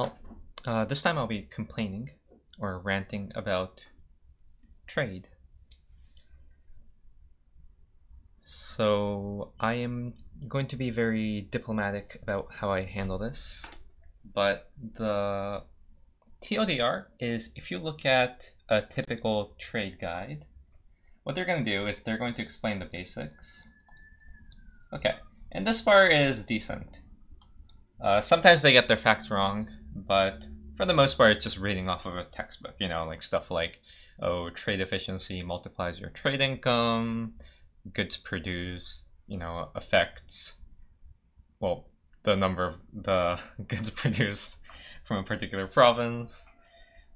Well, this time I'll be complaining or ranting about trade. So I am going to be very diplomatic about how I handle this, but the TLDR is if you look at a typical trade guide, what they're going to do is they're going to explain the basics. Okay, and this part is decent. Sometimes they get their facts wrong, but for the most part, it's just reading off of a textbook, like stuff like, oh, trade efficiency multiplies your trade income, goods produced, affects, well, the number of the goods produced from a particular province.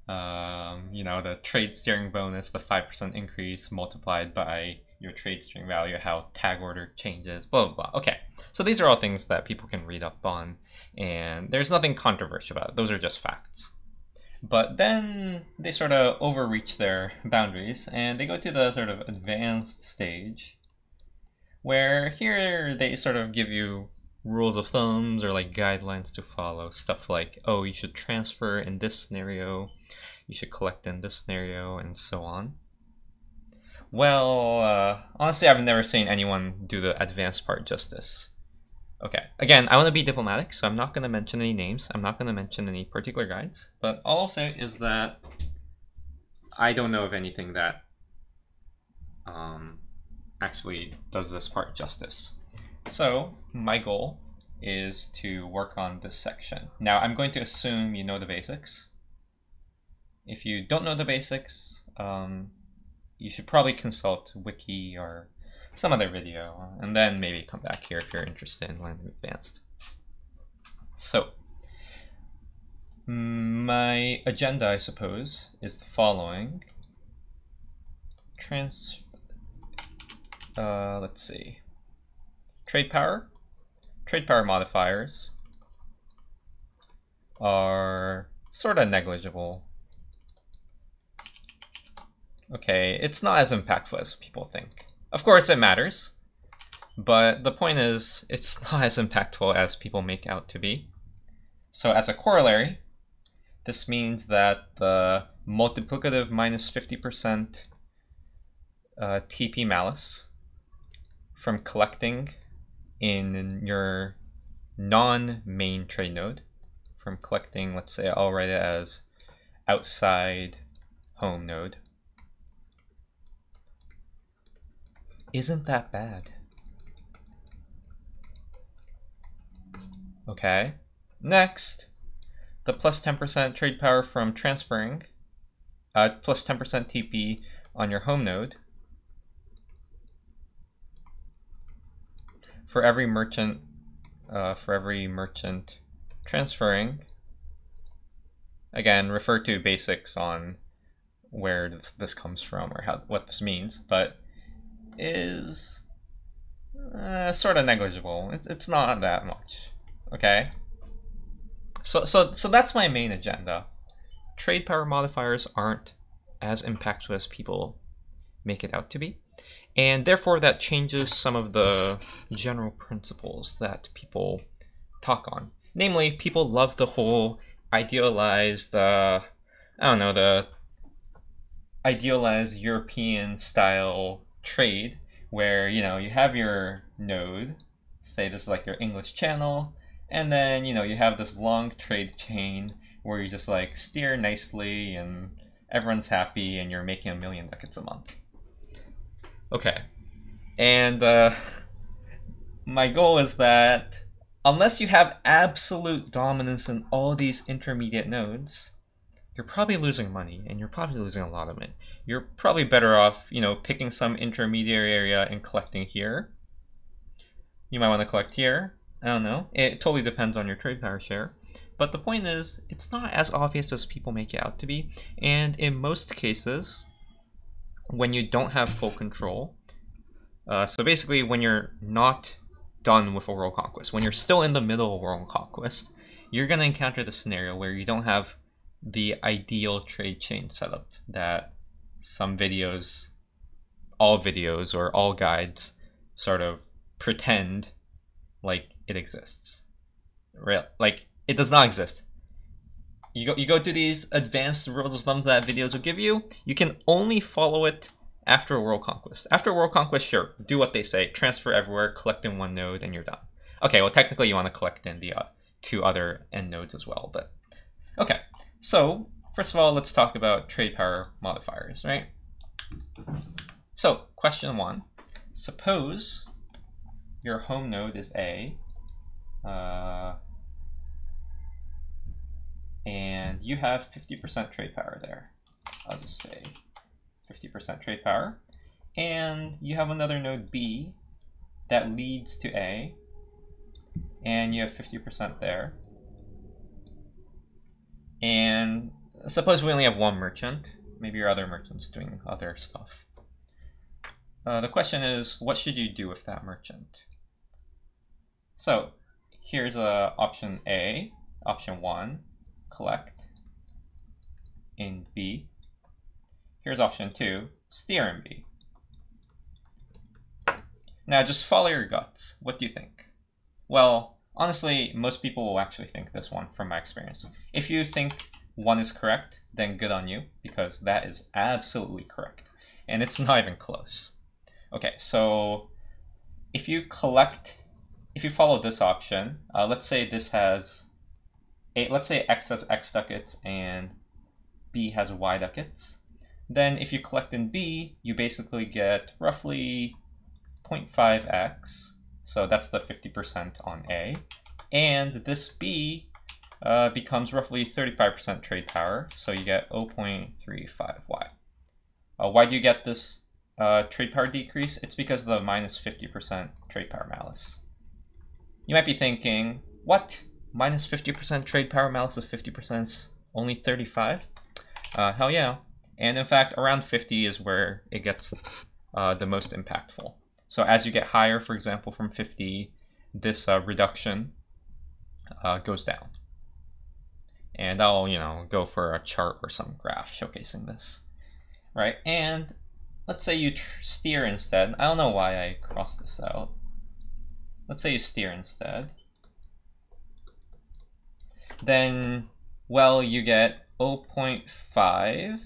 The trade steering bonus, the 5% increase multiplied by your trade steering value, how tag order changes, blah, blah, blah. Okay, so these are all things that people can read up on, and there's nothing controversial about it. Those are just facts. But then they sort of overreach their boundaries, and they go to the sort of advanced stage, where here they sort of give you rules of thumbs or like guidelines to follow. Stuff like, oh, you should transfer in this scenario, you should collect in this scenario, and so on. Well, honestly, I've never seen anyone do the advanced part justice. Okay, again, I want to be diplomatic, so I'm not going to mention any names. I'm not going to mention any particular guides. But all I'll say is that I don't know of anything that actually does this part justice. So my goal is to work on this section. Now, I'm going to assume you know the basics. If you don't know the basics, you should probably consult Wiki or some other video, and then maybe come back here if you're interested in learning advanced. So, my agenda, I suppose, is the following. Let's see. Trade power modifiers are sort of negligible. Okay, it's not as impactful as people think. Of course it matters, but the point is it's not as impactful as people make out to be. So as a corollary, this means that the multiplicative minus 50% TP malus from collecting in your non-main trade node, from collecting, let's say I'll write it as outside home node, isn't that bad. Okay, next, the plus 10% trade power from transferring, plus 10% TP on your home node. For every merchant transferring, again, refer to basics on where this comes from or what this means, but is sort of negligible. It's not that much. Okay. So that's my main agenda. Trade power modifiers aren't as impactful as people make it out to be, and therefore that changes some of the general principles that people talk on. Namely, people love the whole idealized, the idealized European style trade where you have your node, say this is like your English channel, and then you have this long trade chain where you just like steer nicely and everyone's happy and you're making 1 million ducats a month. Okay, and my goal is that unless you have absolute dominance in all these intermediate nodes, you're probably losing money, and you're probably losing a lot of it. You're probably better off, picking some intermediary area and collecting here. You might want to collect here. I don't know. It totally depends on your trade power share. But the point is, it's not as obvious as people make it out to be. And in most cases, when you don't have full control, so basically when you're not done with a world conquest, when you're still in the middle of world conquest, you're going to encounter the scenario where you don't have the ideal trade chain setup that some videos, all videos or all guides sort of pretend like it exists. Like, it does not exist. you go to these advanced rules of thumb that videos will give you. You can only follow it after world conquest. After world conquest, sure, do what they say, transfer everywhere, collect in one node, and you're done. Okay, well technically you want to collect in the 2 other end nodes as well, but okay. So first of all, let's talk about trade power modifiers, right? So question 1, suppose your home node is A, and you have 50% trade power there. I'll just say 50% trade power. And you have another node B that leads to A, and you have 50% there. And suppose we only have one merchant. Maybe your other merchant's doing other stuff. The question is, what should you do with that merchant? So here's option A, option 1, collect in B. Here's option 2, steer in B. Now just follow your guts. What do you think? Well, honestly, most people will actually think this one from my experience. If you think 1 is correct, then good on you, because that is absolutely correct. And it's not even close. Okay, so if you follow this option, let's say this has, let's say X has X ducats and B has Y ducats. Then if you collect in B, you basically get roughly 0.5x, so that's the 50% on A, and this B becomes roughly 35% trade power, so you get 0.35y. Why do you get this trade power decrease? It's because of the minus 50% trade power malus. You might be thinking, what? Minus 50% trade power malus of 50% is only 35? Hell yeah. And in fact, around 50 is where it gets the most impactful. So as you get higher, for example, from 50, this reduction goes down. And I'll, go for a chart or some graph showcasing this, right? And let's say you steer instead. I don't know why I crossed this out. Let's say you steer instead. Then, well, you get 0.5x.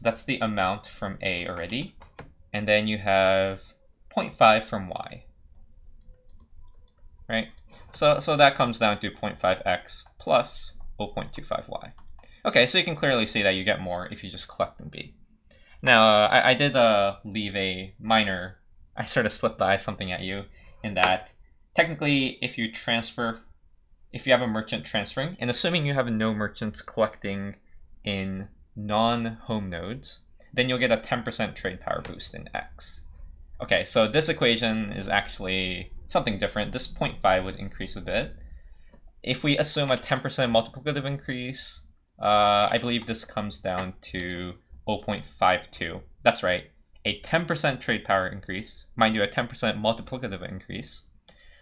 That's the amount from A already. And then you have 0.5 from Y, right? So that comes down to 0.5x plus 0.25y. Okay, so you can clearly see that you get more if you just collect in B. Now, I did leave a minor, I sort of slipped by something at you in that technically if you have a merchant transferring, and assuming you have no merchants collecting in non-home nodes, then you'll get a 10% trade power boost in X. Okay, so this equation is actually something different. This 0.5 would increase a bit. If we assume a 10% multiplicative increase, I believe this comes down to 0.52. That's right, a 10% trade power increase, mind you, a 10% multiplicative increase,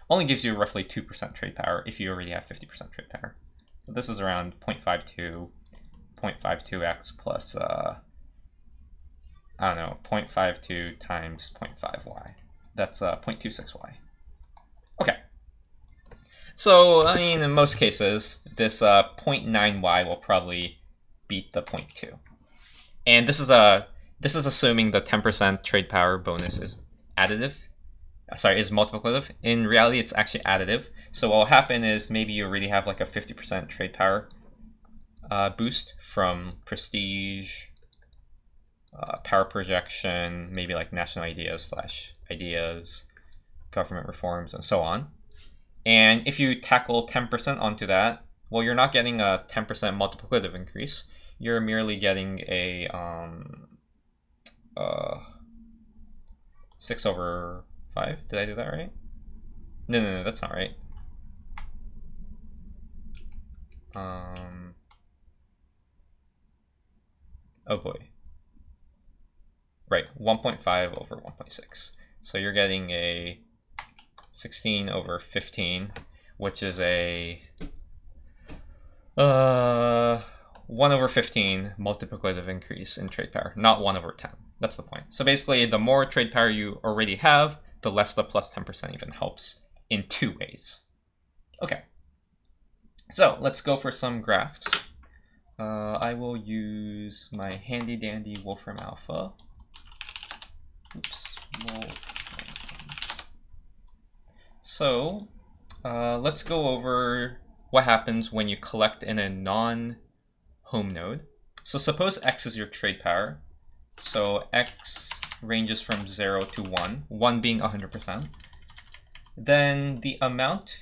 only gives you roughly 2% trade power if you already have 50% trade power. So this is around 0.52x plus, I don't know, 0.52 times 0.5y. That's 0.26y. Okay. So, I mean, in most cases, this 0.9y will probably beat the 0.2. And this is assuming the 10% trade power bonus is additive. Sorry, is multiplicative. In reality, it's actually additive. So what will happen is maybe you already have like a 50% trade power boost from prestige, power projection, maybe like national ideas / ideas, government reforms, and so on. And if you tackle 10% onto that, well, you're not getting a 10% multiplicative increase. You're merely getting a 6/5. Did I do that right? No, that's not right. Oh boy. Right, 1.5 over 1.6. So you're getting a 16/15, which is a 1/15 multiplicative increase in trade power, not 1/10. That's the point. So basically, the more trade power you already have, the less the plus 10% even helps in 2 ways. Okay. So let's go for some graphs. I will use my handy dandy Wolfram Alpha. Oops, Wolfram. So let's go over what happens when you collect in a non-home node. So suppose X is your trade power. So X ranges from 0 to 1, 1 being 100%. Then the amount,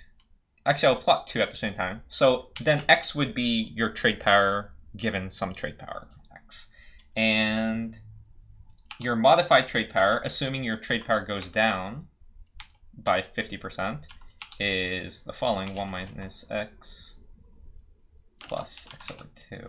actually I'll plot 2 at the same time. So then X would be your trade power given some trade power, X. And your modified trade power, assuming your trade power goes down by 50%, is the following: 1 minus X plus X over 2.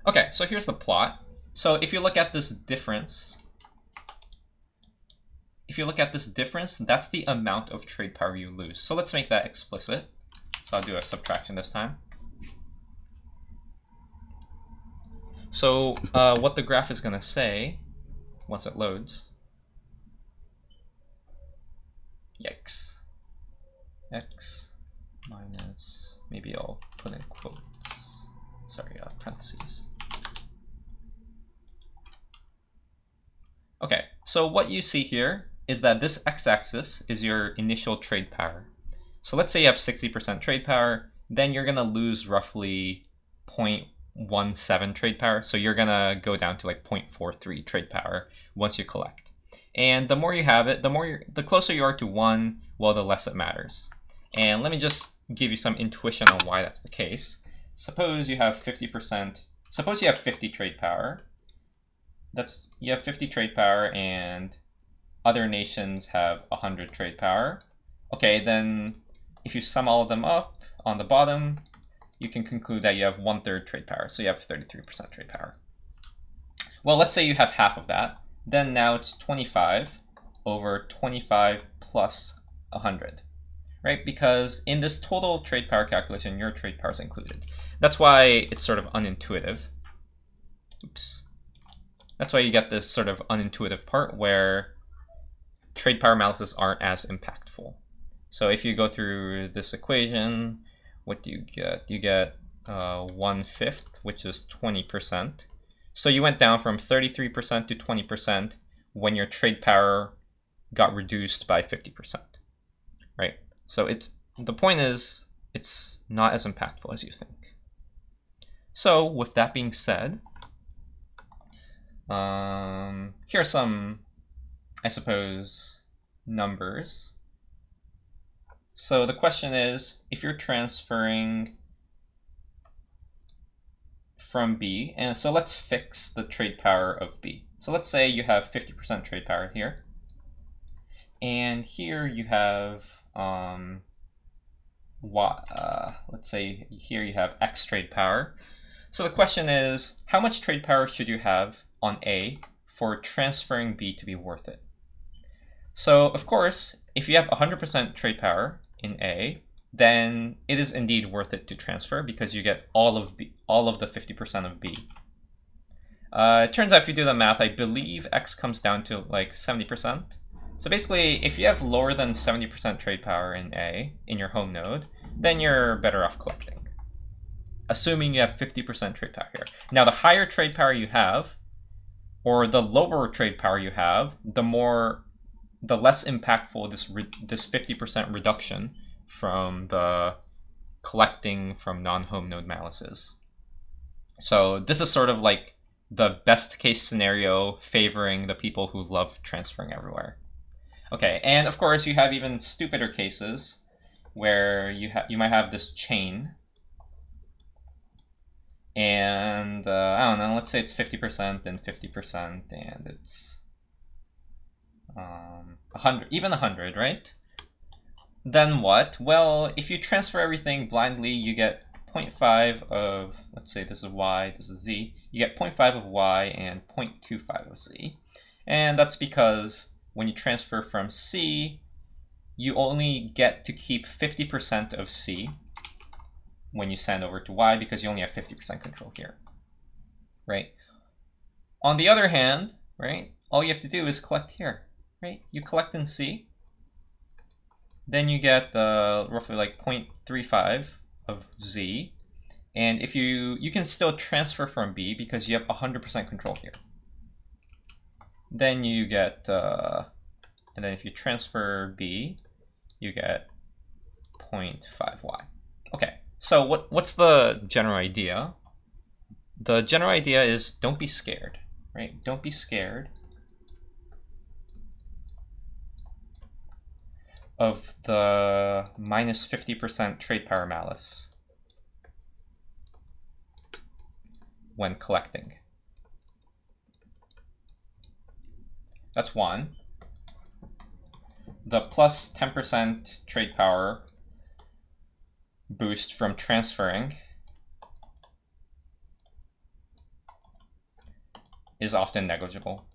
Okay, so here's the plot. So if you look at this difference, that's the amount of trade power you lose. So let's make that explicit. So I'll do a subtraction this time. So what the graph is going to say once it loads, yikes, X minus, maybe I'll put in quotes, sorry, parentheses. Okay, so what you see here is that this x-axis is your initial trade power. So let's say you have 60% trade power, then you're going to lose roughly 0.17 trade power. So you're going to go down to like 0.43 trade power once you collect. And the more you have it, the closer you are to 1, well, the less it matters. And let me just give you some intuition on why that's the case. Suppose you have 50%, suppose you have 50 trade power. You have 50 trade power and other nations have 100 trade power. Okay, then if you sum all of them up on the bottom, you can conclude that you have 1/3 trade power. So you have 33% trade power. Well, let's say you have half of that. Then now it's 25 over 25 plus 100, right? Because in this total trade power calculation, your trade power is included. That's why it's sort of unintuitive. Oops. That's why you get this sort of unintuitive part where trade power balances aren't as impactful. So if you go through this equation, what do you get? You get 1/5, which is 20%. So you went down from 33% to 20% when your trade power got reduced by 50%, right? So the point is, it's not as impactful as you think. So with that being said, here are some, I suppose, numbers. So the question is, if you're transferring from B, and so let's fix the trade power of B. So let's say you have 50% trade power here, and here you have let's say here you have X trade power. So the question is, how much trade power should you have on A for transferring B to be worth it? So of course, if you have 100% trade power in A, then it is indeed worth it to transfer because you get all of the 50% of B. It turns out if you do the math, I believe X comes down to like 70%. So basically, if you have lower than 70% trade power in A in your home node, then you're better off collecting, assuming you have 50% trade power here. Now, the higher trade power you have, or the lower trade power you have, the less impactful this 50% reduction from the collecting from non-home node malus is. So this is sort of like the best case scenario favoring the people who love transferring everywhere. Okay, and of course you have even stupider cases where you might have this chain, and I don't know, let's say it's 50% and 50% and it's 100, even 100, right? Then what? Well, if you transfer everything blindly, you get 0.5 of, let's say this is y, this is z, you get 0.5 of y and 0.25 of z. And that's because when you transfer from C, you only get to keep 50% of C, when you send over to Y because you only have 50% control here, right? On the other hand, right, all you have to do is collect here, right? You collect in C, then you get roughly like 0.35 of Z, and if you can still transfer from B because you have 100% control here. Then you get, and then if you transfer B, you get 0.5Y. Okay, so what's the general idea? The general idea is don't be scared, right? Don't be scared of the minus 50% trade power malice when collecting. That's one. The plus 10% trade power boost from transferring is often negligible,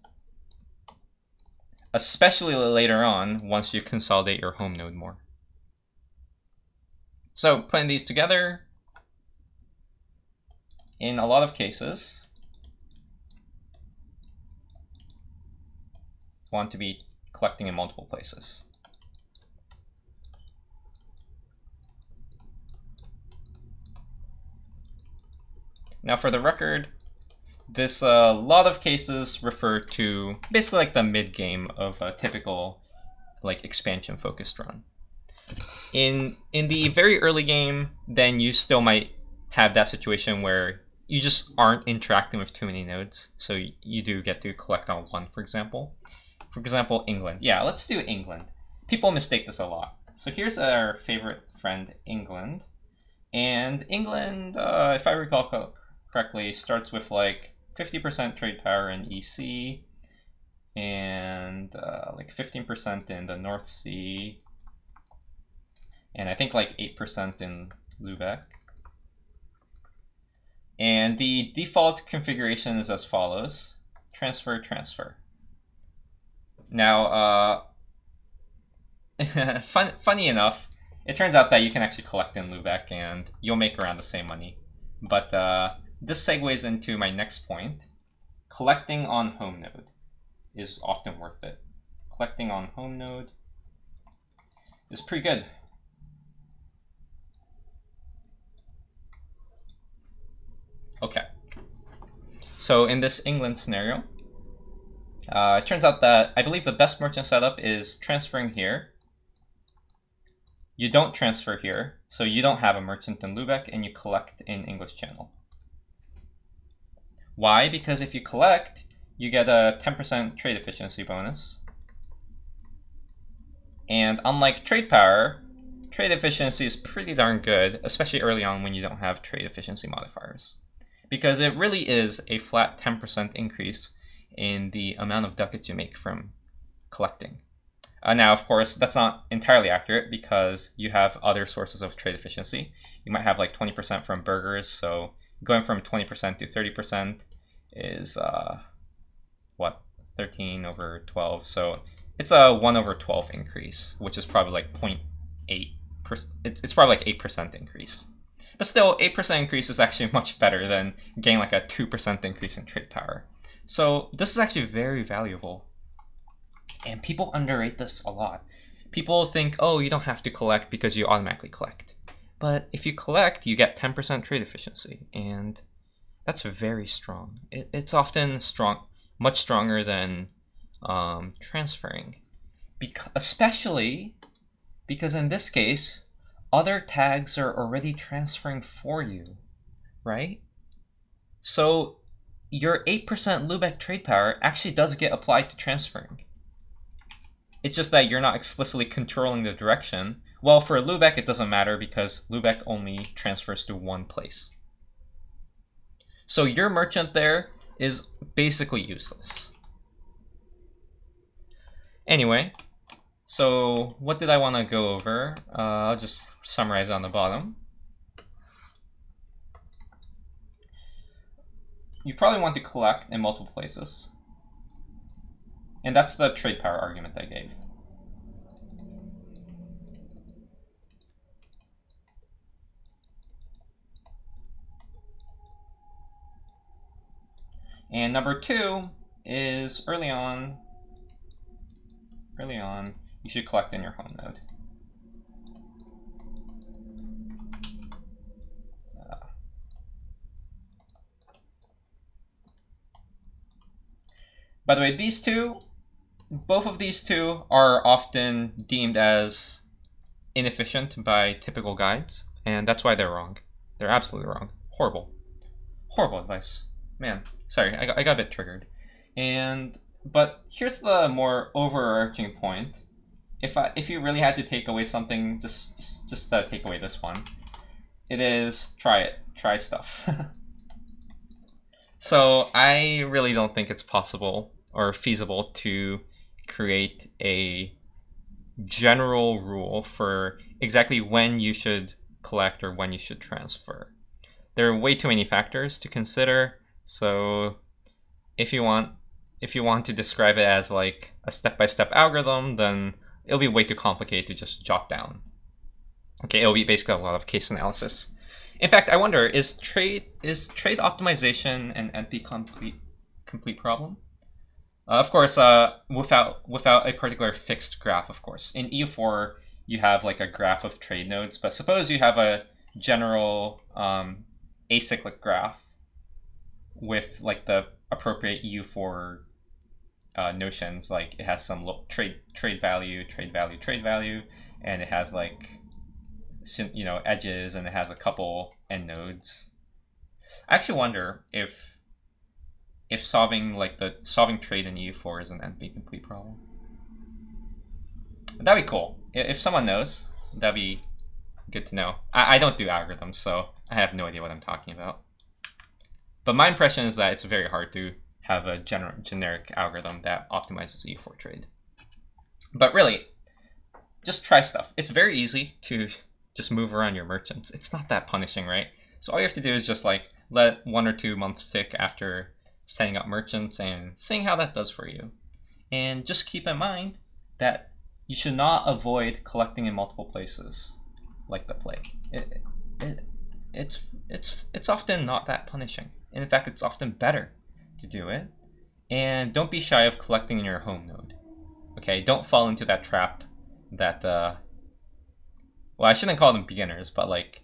especially later on once you consolidate your home node more. So putting these together, in a lot of cases, want to be collecting in multiple places. Now for the record, this lot of cases refer to basically like the mid game of a typical like expansion focused run. In the very early game, then you still might have that situation where you just aren't interacting with too many nodes, so you do get to collect on one, for example. For example, England. Yeah, let's do England. People mistake this a lot. So here's our favorite friend, England. And England, if I recall correctly, starts with like 50% trade power in EC and like 15% in the North Sea, and I think like 8% in Lubeck. And the default configuration is as follows: transfer, transfer. Now, funny enough, it turns out that you can actually collect in Lubeck and you'll make around the same money. But this segues into my next point. Collecting on home node is often worth it. Collecting on home node is pretty good. Okay. So in this England scenario, it turns out that I believe the best merchant setup is transferring here. You don't transfer here, so you don't have a merchant in Lubeck, and you collect in English Channel. Why? Because if you collect, you get a 10% trade efficiency bonus. And unlike trade power, trade efficiency is pretty darn good, especially early on when you don't have trade efficiency modifiers. Because it really is a flat 10% increase in the amount of ducats you make from collecting. Now, of course, that's not entirely accurate because you have other sources of trade efficiency. You might have like 20% from burgers, so going from 20% to 30% is, what, 13 over 12. So it's a 1 over 12 increase, which is probably like 0.8%. It's probably like 8% increase. But still, 8% increase is actually much better than getting like a 2% increase in trade power. So this is actually very valuable. And people underrate this a lot. People think, oh, you don't have to collect because you automatically collect. But if you collect, you get 10% trade efficiency. And that's very strong. It's often much stronger than transferring. Especially because in this case, other tags are already transferring for you, right? So your 8% Lubeck trade power actually does get applied to transferring. It's just that you're not explicitly controlling the direction. Well, for Lubeck, it doesn't matter because Lubeck only transfers to one place. So your merchant there is basically useless. Anyway, so what did I want to go over? I'll just summarize on the bottom. You probably want to collect in multiple places. And that's the trade power argument I gave. And number 2 is early on, you should collect in your home node. By the way, both of these two are often deemed as inefficient by typical guides, and that's why they're wrong. They're absolutely wrong. Horrible. Horrible advice. Man, sorry, I got a bit triggered. But here's the more overarching point. If you really had to take away something, just take away this one. It is try it. Try stuff. So I really don't think it's possible or feasible to create a general rule for exactly when you should collect or when you should transfer. There are way too many factors to consider. So if you want to describe it as like a step-by-step algorithm, then it'll be way too complicated to just jot down. Okay, it'll be basically a lot of case analysis. In fact, I wonder, is trade optimization an NP complete problem? Of course, without a particular fixed graph, of course. In EU4, you have like a graph of trade nodes, but suppose you have a general acyclic graph with like the appropriate EU4 notions, like it has some trade value, and it has like edges, and it has a couple end nodes. I actually wonder if solving trade in EU4 is an NP complete problem. That'd be cool. If someone knows, that'd be good to know. I don't do algorithms, so I have no idea what I'm talking about. But my impression is that it's very hard to have a generic algorithm that optimizes EU4 trade. But really, just try stuff. It's very easy to just move around your merchants. It's not that punishing, right? So all you have to do is just like let 1 or 2 months tick after setting up merchants and seeing how that does for you. And just keep in mind that you should not avoid collecting in multiple places like the plague. It's often not that punishing. And in fact, it's often better to do it. And don't be shy of collecting in your home node. Okay, don't fall into that trap that well, I shouldn't call them beginners, but like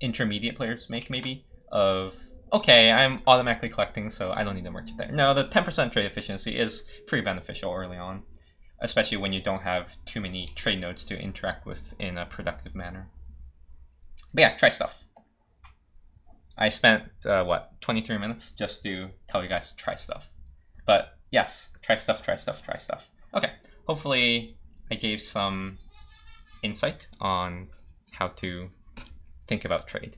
intermediate players make, maybe, of okay, I'm automatically collecting, so I don't need a merchant there. No, the 10% trade efficiency is pretty beneficial early on, especially when you don't have too many trade nodes to interact with in a productive manner. But yeah, try stuff. I spent, 23 minutes just to tell you guys to try stuff. But yes, try stuff. Okay, hopefully I gave some insight on how to think about trade.